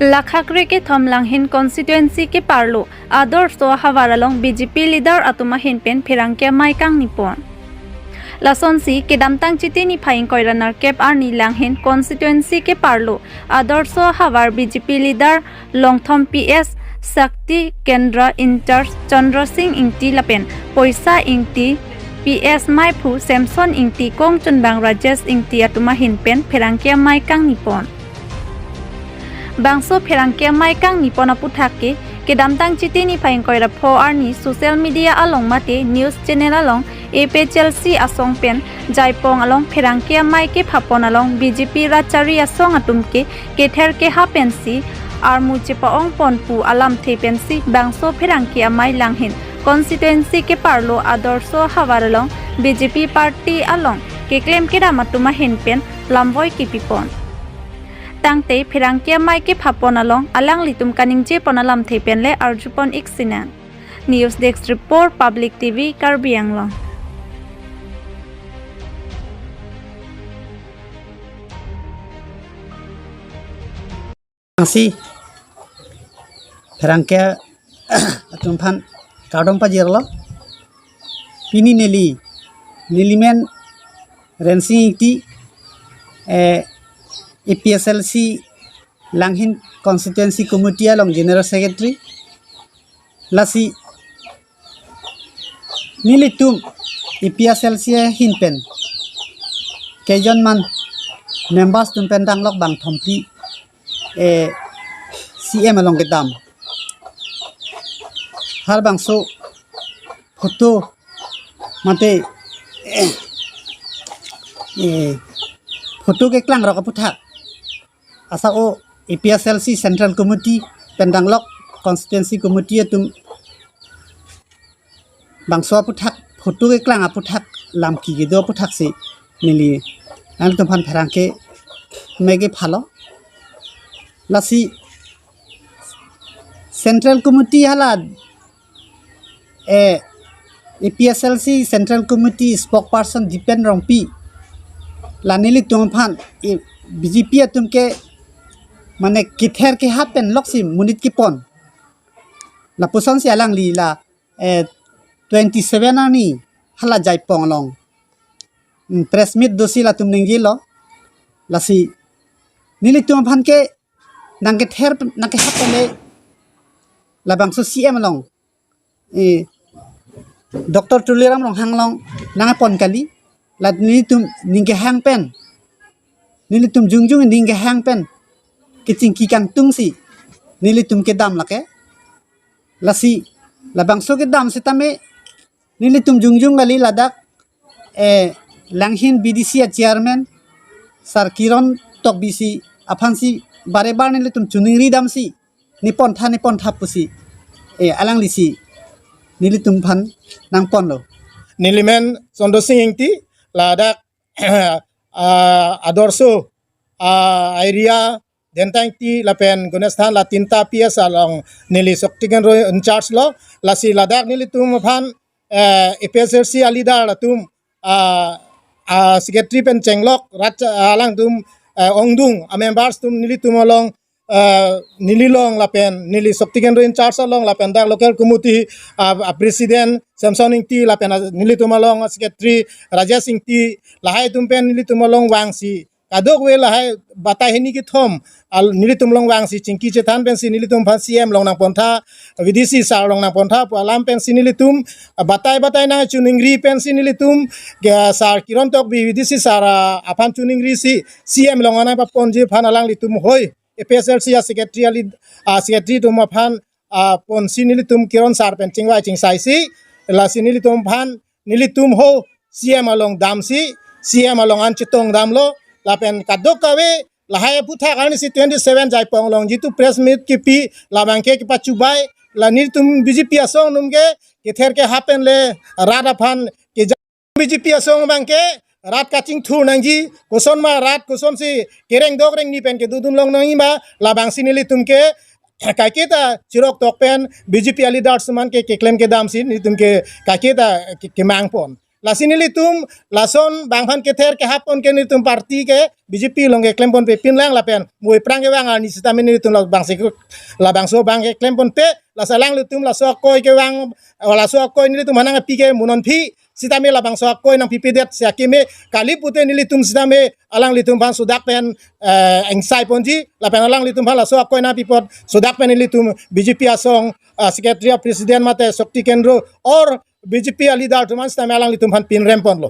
Lakhakre ke thom Langhin constituency ke parlo Adorso ahavar along BJP leader atum ahin pen Pherangke Amai Kepha. Lasonsi ke damtang chiti ni phaing koiranar kep arni Langhin constituency ke parlo Adorso ahavar BJP leader Longthom PS Sakti Kendra Incharge Chandra Singh Ingti Lapen Poisa Ingti PS Maipu Samson Ingti Kong Chunbang Rajesh Ingti atuma hin pen Pherangke Amai Kepha. Bangso Pherangke Amai Kepha puthake ke damtang chiti ni phaing koira pho arni social media along mate news channel along APHLC asong pen jaipong along Pherangke Amai Kepha pon along BJP rachari asong atumke kether ke ha pensi armu chepaong ponpu alam the pensi bangso Pherangke Amai Langhin constituency ke parlo Adorso ahavar along BJP party along ke claim ke ramatuma hin pen lamboi kipipon tangte Pherangke Amai Kepha ponalong alang litum kaningje ponalam thepenle arjupon iksinan news desk report public TV Karbi Anglong Asi Pherangke atum phan kadom pa jerlo pini nelimen rensi ti APSLC Langhin constituency committee along general secretary lasi nilitum APSLC hinpen kejon man members tumpen danglok bang thompli CM along gedam har bangso photo mate photo ke klang ro ka puthak asa o APSLC central committee pendanglok constituency committee tum bangso puthak photo ke klang puthak lamki ge do puthak se nili ang tum phan Pherangke mege phalo lasi central committee hala APSLC central committee spokesperson depend rongpi lanili tumpan BJP atumke mane kither ke happen loksi munit kipon la puson si alang li la 27 ani hala jaipong long press meet dosi la tumningi lo lasi nili tumpan ke nangke ther nangke happen le la bangso CM long Dr. Tuliram long hanglong nangapon kali la nilitum ningke hang pen nilitum jungjung ningke hang pen kicing kikang tungsi nilitum ke dam lake lasi labangso ke dam setame nilitum jungjung gali ladak Langhin BDC chairman sar Kiron tok bisi afansi bare bar nilitum chuningri damsi nipon tha pusi alang lisi nilitum phan nangpon lo nilimen Chandra Singh Ingti ladak Adorso area dentang ti lapen gunestan la tinta PS along nili soktigen ro in charge lo lasi ladak nili tum phan APSLC alida latum secretary pen chenglok rat alang tum ongdung members tum nili tum along nililong lapen nili soktigen ro in charge along lapen dak local committee president Samson Ingti lapen nili tum along secretary Rajesh Ingti lahai tum pen nili tum along wangsi kadok we lahai batai hini ki thom al nili tum long wangsi chingki chethan pen si nili tum phan CM long na pontha VDC sar long na pontha alam pen si nili tum batai na chuningri pen si nili tum sar Kiron tok VDC sar aphan chuningri si CM long na pa ponje phan alang li tum hoi APSLC secretary tum phan pon si nili tum Kiron sar pen chingwai chingsai si la si nili tum phan nili tum ho CM along dam si CM along an chitong dam lo lapen kadok kawe lahaya putha karni si 27 jaipong long jitu press meet ki pi labangke ki pachubai la niltum BJP asong numge kether ke happen le rada phan ke BJP asong bangke rat kaching thu nangji koson ma rat koson si kereng dogreng ni pen ke dudum long nang ba labang sinili tumke kaketa chirok tok pen BJP ali dart saman ke claim ke dam sin ni tumke kaketa ke mangpon lasi nilitum lason banghan kether ke hapon ke nilitum parti ke BJP long ke klempon pe pinlang lapen mui prang ke wang ani sitamin nilitum la bangsi la bangso bang ke klempon pe la salang nilitum la so koi ke wang la so koi nilitum hanang pi ke munon pi sitame la bangso koi nang pipidet siakime kali pute nilitum sitame alang litum bang sudak pen engsai ponji lapen alang litum bang la so koi na pipot sudak pen nilitum BJP asong secretary of president mate Shakti Kendro or BJP leader tuman sitame alang litum han pin rempon lo